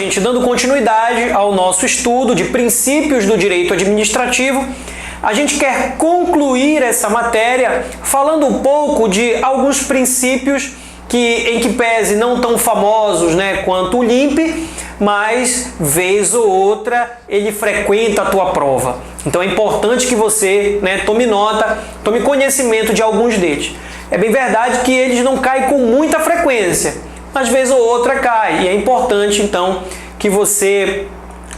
gente, dando continuidade ao nosso estudo de princípios do direito administrativo, a gente quer concluir essa matéria falando um pouco de alguns princípios em que pese não tão famosos, quanto o LIMP, mas vez ou outra ele frequenta a tua prova. Então é importante que você tome nota, tome conhecimento de alguns deles. É bem verdade que eles não caem com muita frequência, mas vez ou outra cai, e é importante então que você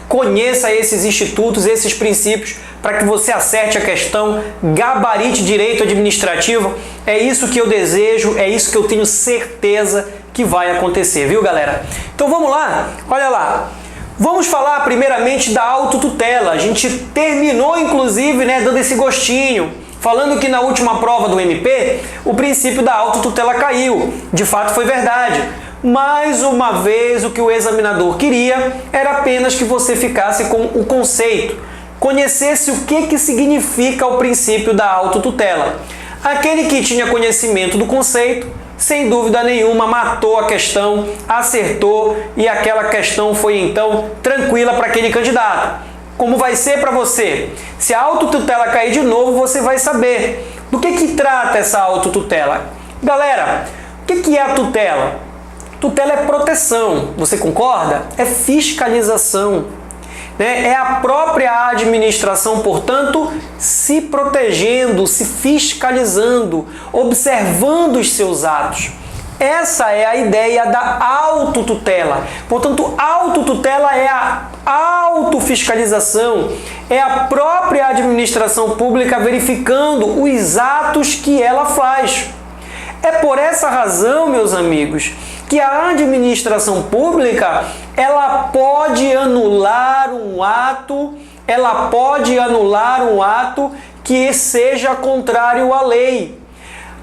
conheça esses institutos, esses princípios, para que você acerte a questão, gabarite direito administrativo. É isso que eu desejo, é isso que eu tenho certeza que vai acontecer, viu, galera? Então vamos lá, olha lá. Vamos falar primeiramente da autotutela. A gente terminou, inclusive, dando esse gostinho, falando que na última prova do MP, o princípio da autotutela caiu. De fato, foi verdade. Mais uma vez, o que o examinador queria era apenas que você ficasse com o conceito, conhecesse o que significa o princípio da autotutela. Aquele que tinha conhecimento do conceito, sem dúvida nenhuma, matou a questão, acertou, e aquela questão foi então tranquila para aquele candidato. Como vai ser para você? Se a autotutela cair de novo, você vai saber do que trata essa autotutela. Galera, o que é a tutela? Tutela é proteção, você concorda? É fiscalização. É a própria administração, portanto, se protegendo, se fiscalizando, observando os seus atos. Essa é a ideia da autotutela. Portanto, autotutela é a autofiscalização, é a própria administração pública verificando os atos que ela faz. É por essa razão, meus amigos, que a administração pública ela pode anular um ato que seja contrário à lei.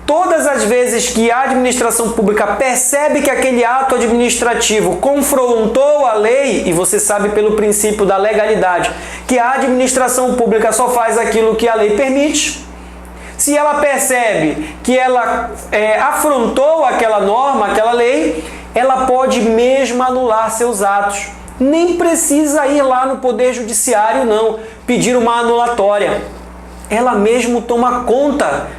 Todas as vezes que a administração pública percebe que aquele ato administrativo confrontou a lei, e você sabe pelo princípio da legalidade que a administração pública só faz aquilo que a lei permite, se ela percebe que ela afrontou aquela norma, aquela lei, ela pode mesmo anular seus atos. Nem precisa ir lá no Poder Judiciário, não, pedir uma anulatória. Ela mesmo toma conta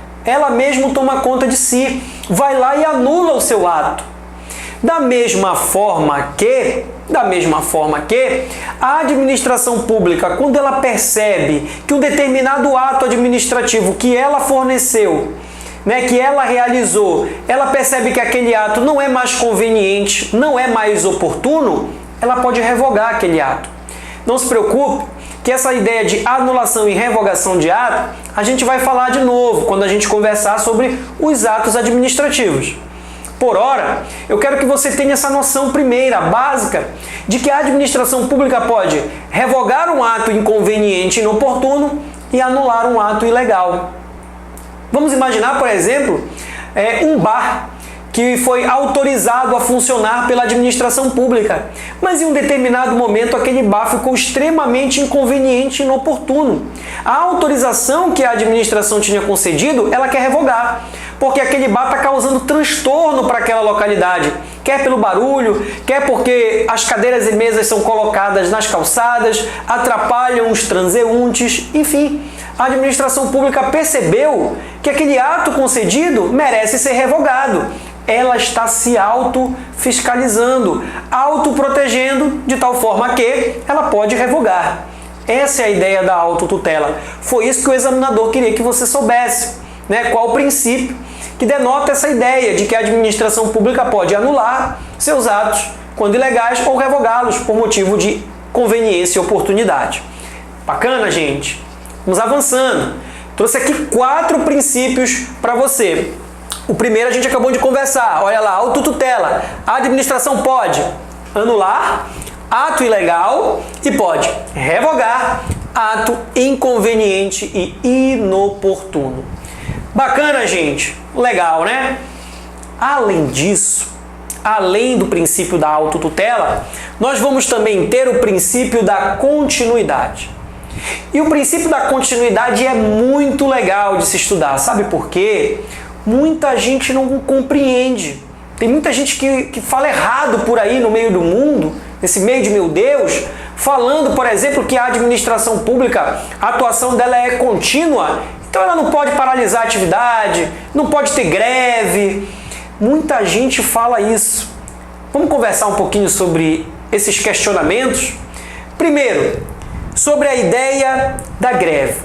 de si, vai lá e anula o seu ato. Da mesma forma que a administração pública, quando ela percebe que um determinado ato administrativo que ela forneceu, que ela realizou, ela percebe que aquele ato não é mais conveniente, não é mais oportuno, ela pode revogar aquele ato. Não se preocupe que essa ideia de anulação e revogação de ato, a gente vai falar de novo quando a gente conversar sobre os atos administrativos. Por ora, eu quero que você tenha essa noção primeira, básica, de que a administração pública pode revogar um ato inconveniente e inoportuno e anular um ato ilegal. Vamos imaginar, por exemplo, um bar que foi autorizado a funcionar pela administração pública, mas em um determinado momento aquele bar ficou extremamente inconveniente e inoportuno. A autorização que a administração tinha concedido, ela quer revogar, porque aquele bar está causando transtorno para aquela localidade, quer pelo barulho, quer porque as cadeiras e mesas são colocadas nas calçadas, atrapalham os transeuntes, enfim. A administração pública percebeu que aquele ato concedido merece ser revogado. Ela está se auto-fiscalizando, auto-protegendo, de tal forma que ela pode revogar. Essa é a ideia da autotutela. Foi isso que o examinador queria que você soubesse, qual o princípio que denota essa ideia de que a administração pública pode anular seus atos quando ilegais ou revogá-los por motivo de conveniência e oportunidade. Bacana, gente? Vamos avançando. Trouxe aqui 4 princípios para você. O primeiro a gente acabou de conversar. Olha lá, autotutela. A administração pode anular ato ilegal e pode revogar ato inconveniente e inoportuno. Bacana, gente? Legal, né? Além disso, além do princípio da autotutela, nós vamos também ter o princípio da continuidade. E o princípio da continuidade é muito legal de se estudar. Sabe por quê? Muita gente não compreende. Tem muita gente que fala errado por aí no meio do mundo nesse meio de meu Deus, falando, por exemplo, que a administração pública, a atuação dela é contínua, então ela não pode paralisar a atividade, não pode ter greve. Muita gente fala isso. Vamos conversar um pouquinho sobre esses questionamentos? Primeiro, sobre a ideia da greve.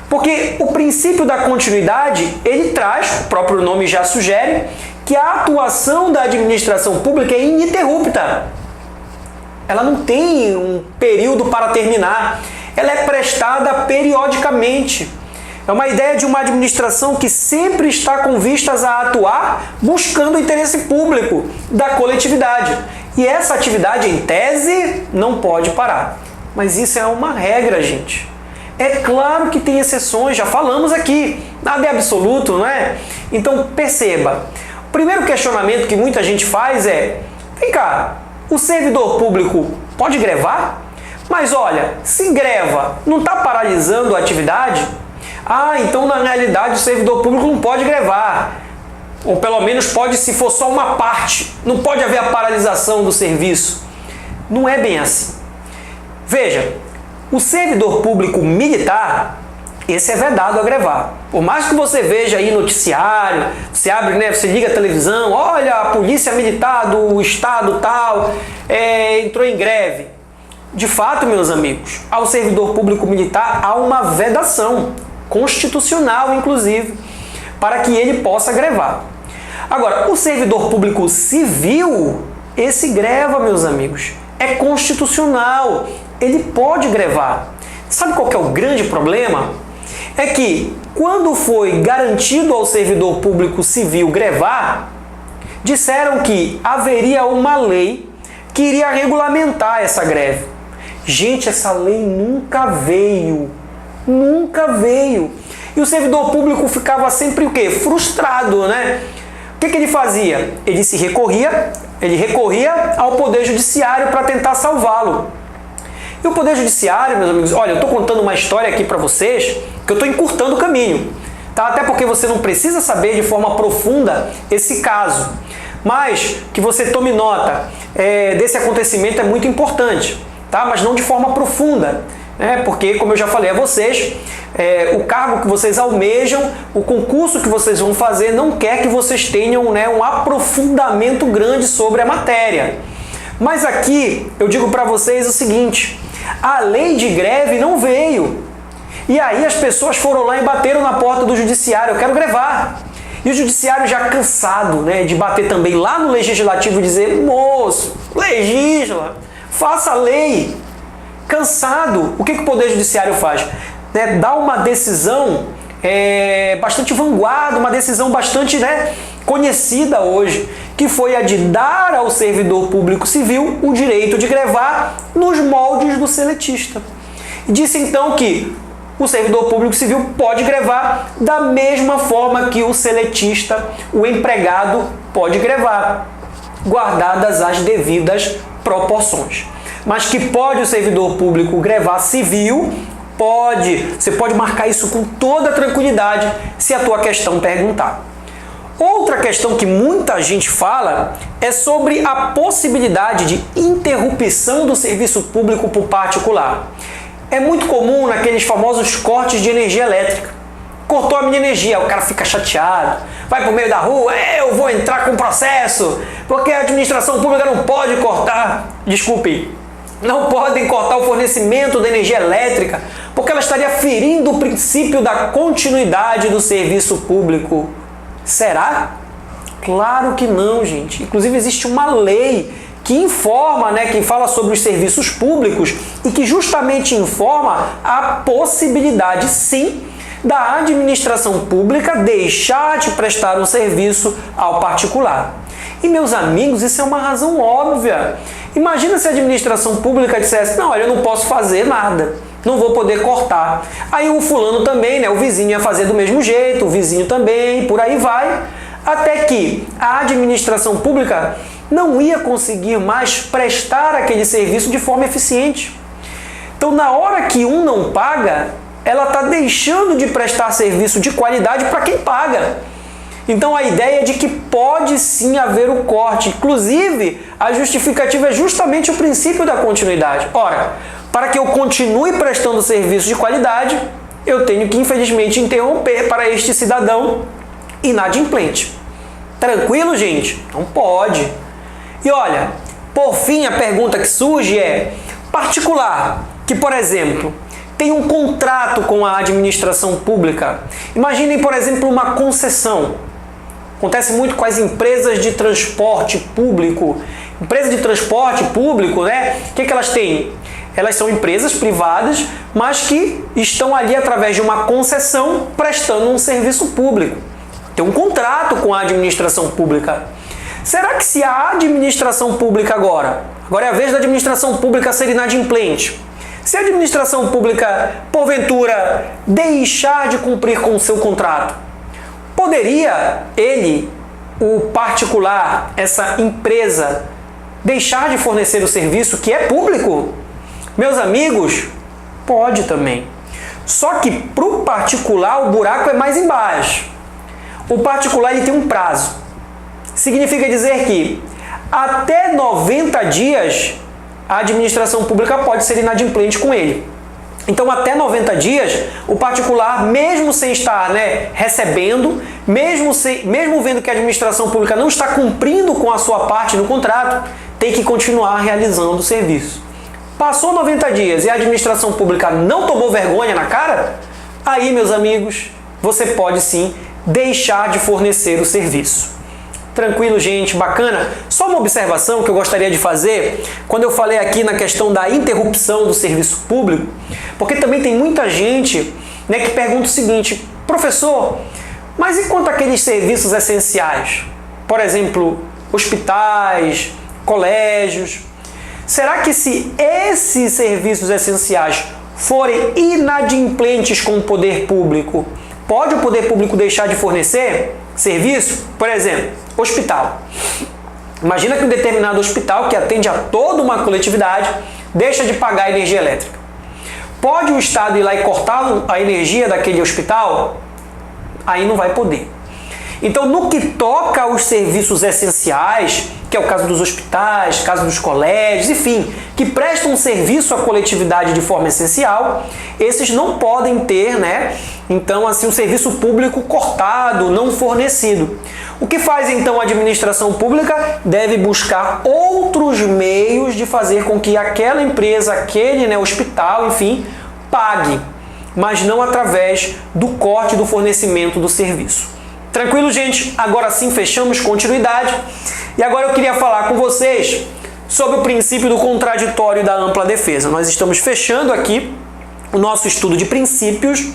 Porque o princípio da continuidade, ele traz, o próprio nome já sugere, que a atuação da administração pública é ininterrupta. Ela não tem um período para terminar. Ela é prestada periodicamente. É uma ideia de uma administração que sempre está com vistas a atuar buscando o interesse público da coletividade. E essa atividade, em tese, não pode parar. Mas isso é uma regra, gente. É claro que tem exceções, já falamos aqui. Nada é absoluto, não é? Então, perceba. O primeiro questionamento que muita gente faz é: vem cá, o servidor público pode grevar? Mas olha, se greva, não está paralisando a atividade? Ah, então na realidade o servidor público não pode grevar. Ou pelo menos pode se for só uma parte. Não pode haver a paralisação do serviço. Não é bem assim. Veja, o servidor público militar, esse é vedado a grevar. Por mais que você veja aí noticiário, você abre, né, você liga a televisão, olha, a polícia militar do estado tal entrou em greve. De fato, meus amigos, ao servidor público militar há uma vedação constitucional, inclusive, para que ele possa grevar. Agora, o servidor público civil, esse greva, meus amigos, é constitucional, ele pode grevar. Sabe qual que é o grande problema? É que, quando foi garantido ao servidor público civil grevar, disseram que haveria uma lei que iria regulamentar essa greve. Gente, essa lei nunca veio. Nunca veio. E o servidor público ficava sempre o quê? Frustrado, né? O que ele fazia? Ele recorria ao Poder Judiciário para tentar salvá-lo. E o Poder Judiciário, meus amigos, olha, eu estou contando uma história aqui para vocês que eu estou encurtando o caminho, tá? Até porque você não precisa saber de forma profunda esse caso. Mas que você tome nota desse acontecimento é muito importante, tá? Mas não de forma profunda. Porque, como eu já falei a vocês, o cargo que vocês almejam, o concurso que vocês vão fazer, não quer que vocês tenham um aprofundamento grande sobre a matéria. Mas aqui eu digo para vocês o seguinte: a lei de greve não veio. E aí as pessoas foram lá e bateram na porta do judiciário: eu quero grevar. E o judiciário, já cansado de bater também lá no legislativo e dizer: moço, legisla, faça a lei. Cansado, o que o Poder Judiciário faz? Dá uma decisão bastante vanguarda, uma decisão bastante conhecida hoje, que foi a de dar ao servidor público civil o direito de grevar nos moldes do seletista. Disse então que o servidor público civil pode grevar da mesma forma que o seletista, o empregado, pode grevar, guardadas as devidas proporções. Mas que pode o servidor público grevar civil? Pode. Você pode marcar isso com toda tranquilidade se a tua questão perguntar. Outra questão que muita gente fala é sobre a possibilidade de interrupção do serviço público por particular. É muito comum naqueles famosos cortes de energia elétrica. Cortou a minha energia, o cara fica chateado, vai pro meio da rua: eu vou entrar com processo, porque a administração pública não pode cortar. Desculpe, não podem cortar o fornecimento da energia elétrica, porque ela estaria ferindo o princípio da continuidade do serviço público. Será? Claro que não, gente. Inclusive existe uma lei que informa, que fala sobre os serviços públicos e que justamente informa a possibilidade, sim, da administração pública deixar de prestar um serviço ao particular. E, meus amigos, isso é uma razão óbvia. Imagina se a administração pública dissesse: não, olha, eu não posso fazer nada, não vou poder cortar. Aí o fulano também, o vizinho ia fazer do mesmo jeito, o vizinho também, por aí vai, até que a administração pública não ia conseguir mais prestar aquele serviço de forma eficiente. Então, na hora que um não paga, ela está deixando de prestar serviço de qualidade para quem paga. Então a ideia é de que pode sim haver o corte. Inclusive, a justificativa é justamente o princípio da continuidade. Ora, para que eu continue prestando serviço de qualidade, eu tenho que, infelizmente, interromper para este cidadão inadimplente. Tranquilo, gente? Não pode. E olha, por fim, a pergunta que surge é: particular, que, por exemplo, tem um contrato com a administração pública. Imaginem, por exemplo, uma concessão. Acontece muito com as empresas de transporte público. Empresa de transporte público, né? O que elas têm? Elas são empresas privadas, mas que estão ali através de uma concessão prestando um serviço público. Tem um contrato com a administração pública. Será que se a administração pública agora é a vez da administração pública ser inadimplente, se a administração pública, porventura, deixar de cumprir com o seu contrato, poderia ele, o particular, essa empresa, deixar de fornecer o serviço que é público? Meus amigos, pode também. Só que para o particular o buraco é mais embaixo. O particular ele tem um prazo. Significa dizer que até 90 dias a administração pública pode ser inadimplente com ele. Então, até 90 dias, o particular, mesmo sem estar recebendo, mesmo vendo que a administração pública não está cumprindo com a sua parte no contrato, tem que continuar realizando o serviço. Passou 90 dias e a administração pública não tomou vergonha na cara, aí, meus amigos, você pode sim deixar de fornecer o serviço. Tranquilo, gente? Bacana? Só uma observação que eu gostaria de fazer quando eu falei aqui na questão da interrupção do serviço público, porque também tem muita gente que pergunta o seguinte: professor, mas e quanto àqueles serviços essenciais? Por exemplo, hospitais, colégios. Será que se esses serviços essenciais forem inadimplentes com o poder público, pode o poder público deixar de fornecer serviço? Por exemplo, hospital. Imagina que um determinado hospital que atende a toda uma coletividade deixa de pagar a energia elétrica. Pode o Estado ir lá e cortar a energia daquele hospital? Aí não vai poder. Então, no que toca aos serviços essenciais, que é o caso dos hospitais, caso dos colégios, enfim, que prestam um serviço à coletividade de forma essencial, esses não podem ter, então, assim, um serviço público cortado, não fornecido. O que faz, então, a administração pública? Deve buscar outros meios de fazer com que aquela empresa, aquele hospital, enfim, pague, mas não através do corte do fornecimento do serviço. Tranquilo, gente? Agora sim, fechamos continuidade. E agora eu queria falar com vocês sobre o princípio do contraditório e da ampla defesa. Nós estamos fechando aqui o nosso estudo de princípios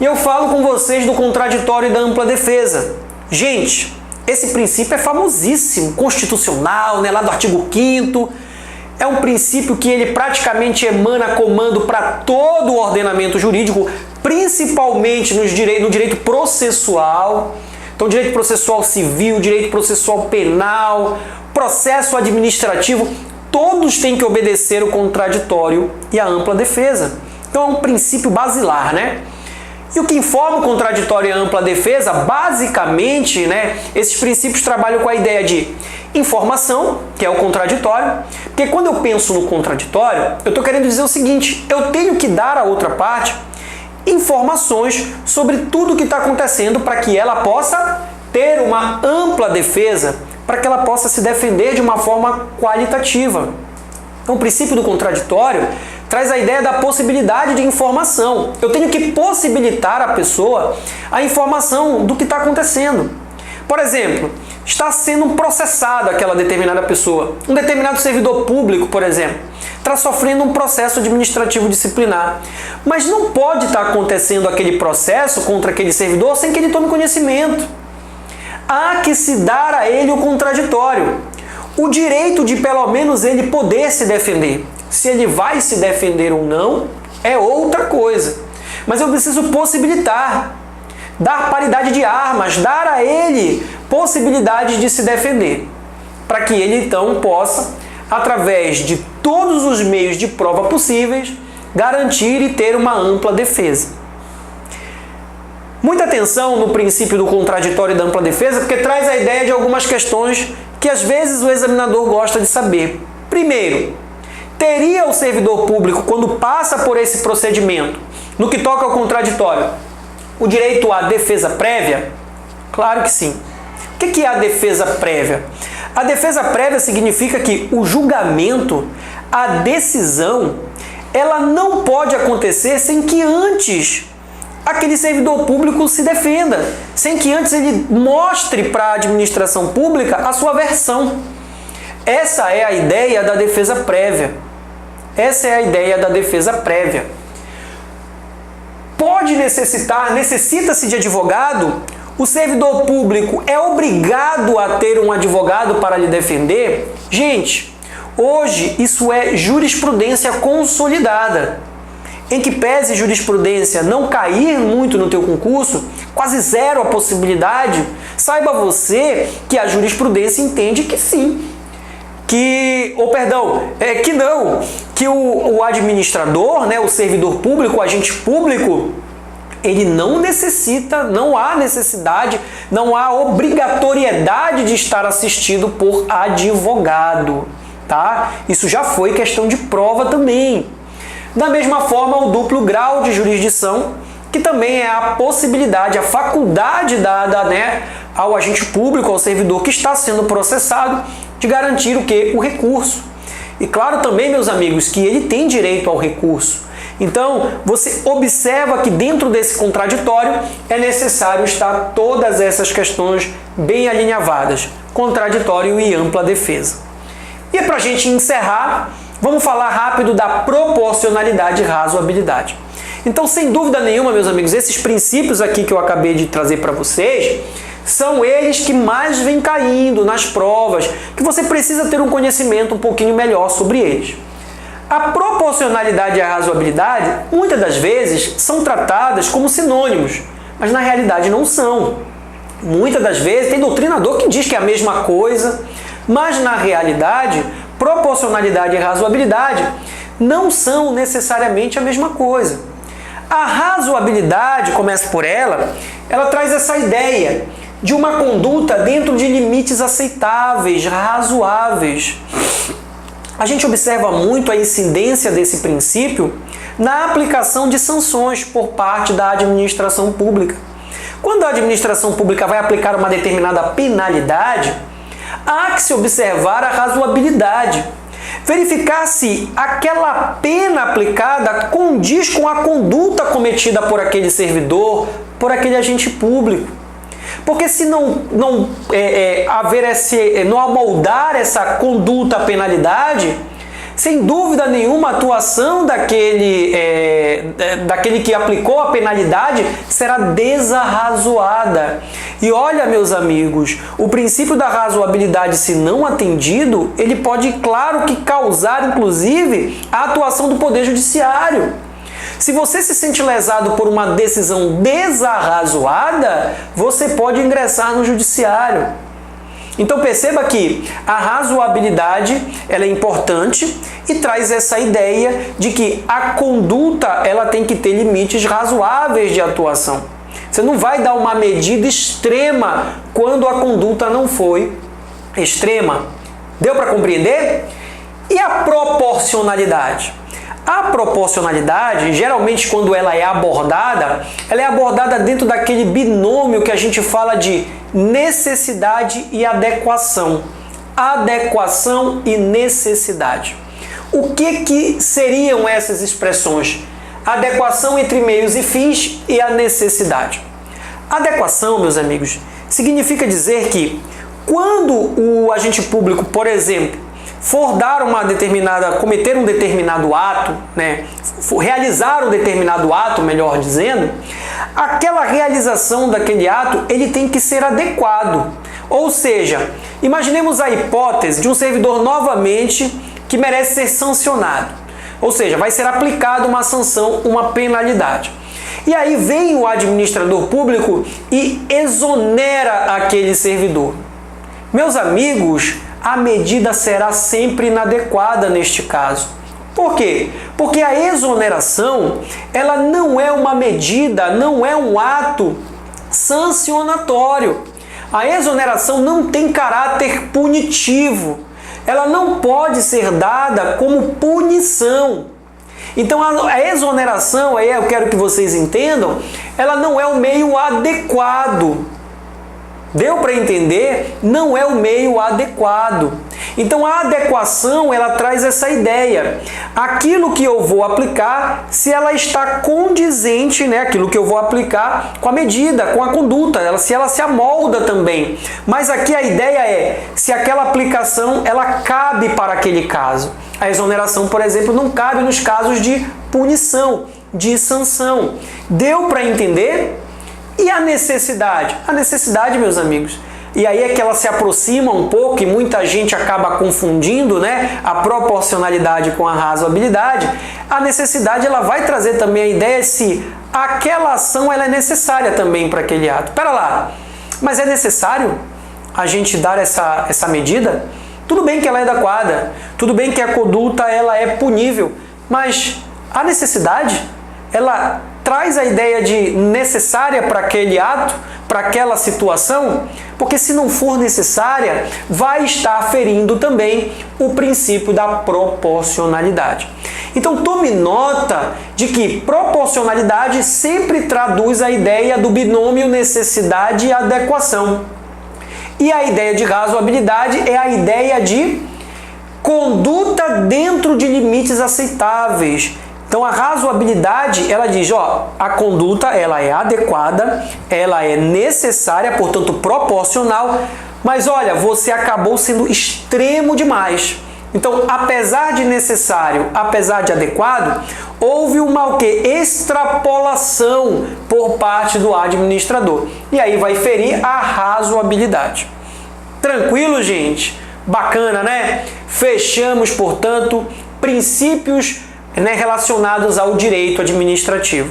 e eu falo com vocês do contraditório e da ampla defesa. Gente, esse princípio é famosíssimo, constitucional, lá do artigo 5º. É um princípio que ele praticamente emana comando para todo o ordenamento jurídico, principalmente no direito processual. Então, direito processual civil, direito processual penal, processo administrativo, todos têm que obedecer o contraditório e a ampla defesa. Então, é um princípio basilar, E o que informa o contraditório e a ampla defesa, basicamente, esses princípios trabalham com a ideia de informação, que é o contraditório, porque quando eu penso no contraditório, eu estou querendo dizer o seguinte: eu tenho que dar à outra parte informações sobre tudo o que está acontecendo para que ela possa ter uma ampla defesa, para que ela possa se defender de uma forma qualitativa. Então, o princípio do contraditório traz a ideia da possibilidade de informação. Eu tenho que possibilitar a pessoa a informação do que está acontecendo. Por exemplo, está sendo processado aquela determinada pessoa. Um determinado servidor público, por exemplo, está sofrendo um processo administrativo disciplinar. Mas não pode estar acontecendo aquele processo contra aquele servidor sem que ele tome conhecimento. Há que se dar a ele o contraditório. O direito de, pelo menos, ele poder se defender. Se ele vai se defender ou não, é outra coisa. Mas eu preciso possibilitar, dar paridade de armas, dar a ele possibilidade de se defender, para que ele então possa, através de todos os meios de prova possíveis, garantir e ter uma ampla defesa. Muita atenção no princípio do contraditório e da ampla defesa, porque traz a ideia de algumas questões que às vezes o examinador gosta de saber. Primeiro, teria o servidor público, quando passa por esse procedimento, no que toca ao contraditório, o direito à defesa prévia? Claro que sim. O que é a defesa prévia? A defesa prévia significa que o julgamento, a decisão, ela não pode acontecer sem que antes aquele servidor público se defenda, sem que antes ele mostre para a administração pública a sua versão. Essa é a ideia da defesa prévia. Essa é a ideia da defesa prévia. Necessita-se de advogado? O servidor público é obrigado a ter um advogado para lhe defender? Gente, hoje isso é jurisprudência consolidada. Em que pese jurisprudência não cair muito no teu concurso, quase zero a possibilidade, saiba você que a jurisprudência entende que sim. Que o administrador, né, o servidor público, o agente público, ele não necessita, não há necessidade, não há obrigatoriedade de estar assistido por advogado, tá? Isso já foi questão de prova também. Da mesma forma, o duplo grau de jurisdição, que também é a possibilidade, a faculdade dada, né, ao agente público, ao servidor que está sendo processado, de garantir o quê? O recurso. E claro também, meus amigos, que ele tem direito ao recurso. Então, você observa que dentro desse contraditório é necessário estar todas essas questões bem alinhavadas, contraditório e ampla defesa. E para a gente encerrar, vamos falar rápido da proporcionalidade e razoabilidade. Então, sem dúvida nenhuma, meus amigos, esses princípios aqui que eu acabei de trazer para vocês, são eles que mais vêm caindo nas provas, que você precisa ter um conhecimento um pouquinho melhor sobre eles. A proporcionalidade e a razoabilidade, muitas das vezes, são tratadas como sinônimos, mas na realidade não são. Muitas das vezes tem doutrinador que diz que é a mesma coisa, mas na realidade, proporcionalidade e razoabilidade não são necessariamente a mesma coisa. A razoabilidade, começa por ela traz essa ideia de uma conduta dentro de limites aceitáveis, razoáveis. A gente observa muito a incidência desse princípio na aplicação de sanções por parte da administração pública. Quando a administração pública vai aplicar uma determinada penalidade, há que se observar a razoabilidade, verificar se aquela pena aplicada condiz com a conduta cometida por aquele servidor, por aquele agente público. Porque se não amoldar essa conduta à penalidade, sem dúvida nenhuma a atuação daquele que aplicou a penalidade será desarrazoada. E olha, meus amigos, o princípio da razoabilidade, se não atendido, ele pode, claro, que causar, inclusive, a atuação do Poder Judiciário. Se você se sente lesado por uma decisão desarrazoada, você pode ingressar no judiciário. Então perceba que a razoabilidade ela é importante e traz essa ideia de que a conduta ela tem que ter limites razoáveis de atuação. Você não vai dar uma medida extrema quando a conduta não foi extrema. Deu para compreender? E a proporcionalidade? A proporcionalidade, geralmente quando ela é abordada dentro daquele binômio que a gente fala de necessidade e adequação. Adequação e necessidade. O que seriam essas expressões? Adequação entre meios e fins e a necessidade. Adequação, meus amigos, significa dizer que quando o agente público, por exemplo, for cometer um determinado ato, realizar um determinado ato, melhor dizendo, aquela realização daquele ato, ele tem que ser adequado. Ou seja, imaginemos a hipótese de um servidor novamente que merece ser sancionado. Ou seja, vai ser aplicada uma sanção, uma penalidade. E aí vem o administrador público e exonera aquele servidor. Meus amigos, a medida será sempre inadequada neste caso. Por quê? Porque a exoneração, ela não é uma medida, não é um ato sancionatório. A exoneração não tem caráter punitivo. Ela não pode ser dada como punição. Então a exoneração, aí eu quero que vocês entendam, ela não é o meio adequado. Deu para entender? Não é o meio adequado. Então a adequação, ela traz essa ideia. Aquilo que eu vou aplicar, se ela está condizente, né? Aquilo que eu vou aplicar com a medida, com a conduta, se ela se amolda também. Mas aqui a ideia é se aquela aplicação, ela cabe para aquele caso. A exoneração, por exemplo, não cabe nos casos de punição, de sanção. Deu para entender? E a necessidade? A necessidade, meus amigos, e aí é que ela se aproxima um pouco e muita gente acaba confundindo, né, a proporcionalidade com a razoabilidade. A necessidade, ela vai trazer também a ideia se aquela ação ela é necessária também para aquele ato. Espera lá, mas é necessário a gente dar essa medida? Tudo bem que ela é adequada, tudo bem que a conduta ela é punível, mas a necessidade, ela traz a ideia de necessária para aquele ato, para aquela situação, porque se não for necessária, vai estar ferindo também o princípio da proporcionalidade. Então tome nota de que proporcionalidade sempre traduz a ideia do binômio necessidade e adequação. E a ideia de razoabilidade é a ideia de conduta dentro de limites aceitáveis. Então a razoabilidade, ela diz, a conduta ela é adequada, ela é necessária, portanto proporcional, mas olha, você acabou sendo extremo demais. Então, apesar de necessário, apesar de adequado, houve uma extrapolação por parte do administrador. E aí vai ferir a razoabilidade. Tranquilo, gente? Bacana, né? Fechamos, portanto, princípios relacionados ao direito administrativo.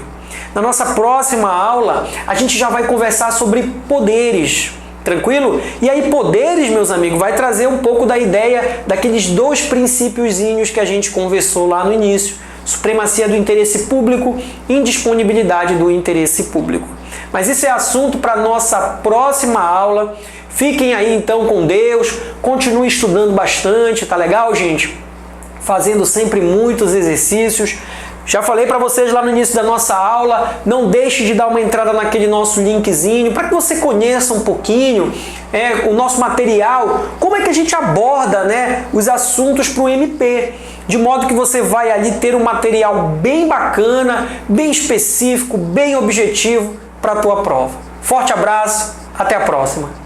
Na nossa próxima aula, a gente já vai conversar sobre poderes, tranquilo? E aí poderes, meus amigos, vai trazer um pouco da ideia daqueles dois princípiozinhos que a gente conversou lá no início. Supremacia do interesse público, indisponibilidade do interesse público. Mas isso é assunto para a nossa próxima aula. Fiquem aí então com Deus, continue estudando bastante, tá legal, gente? Fazendo sempre muitos exercícios. Já falei para vocês lá no início da nossa aula, não deixe de dar uma entrada naquele nosso linkzinho para que você conheça um pouquinho o nosso material, como é que a gente aborda, né, os assuntos para o MP, de modo que você vai ali ter um material bem bacana, bem específico, bem objetivo para a tua prova. Forte abraço, até a próxima!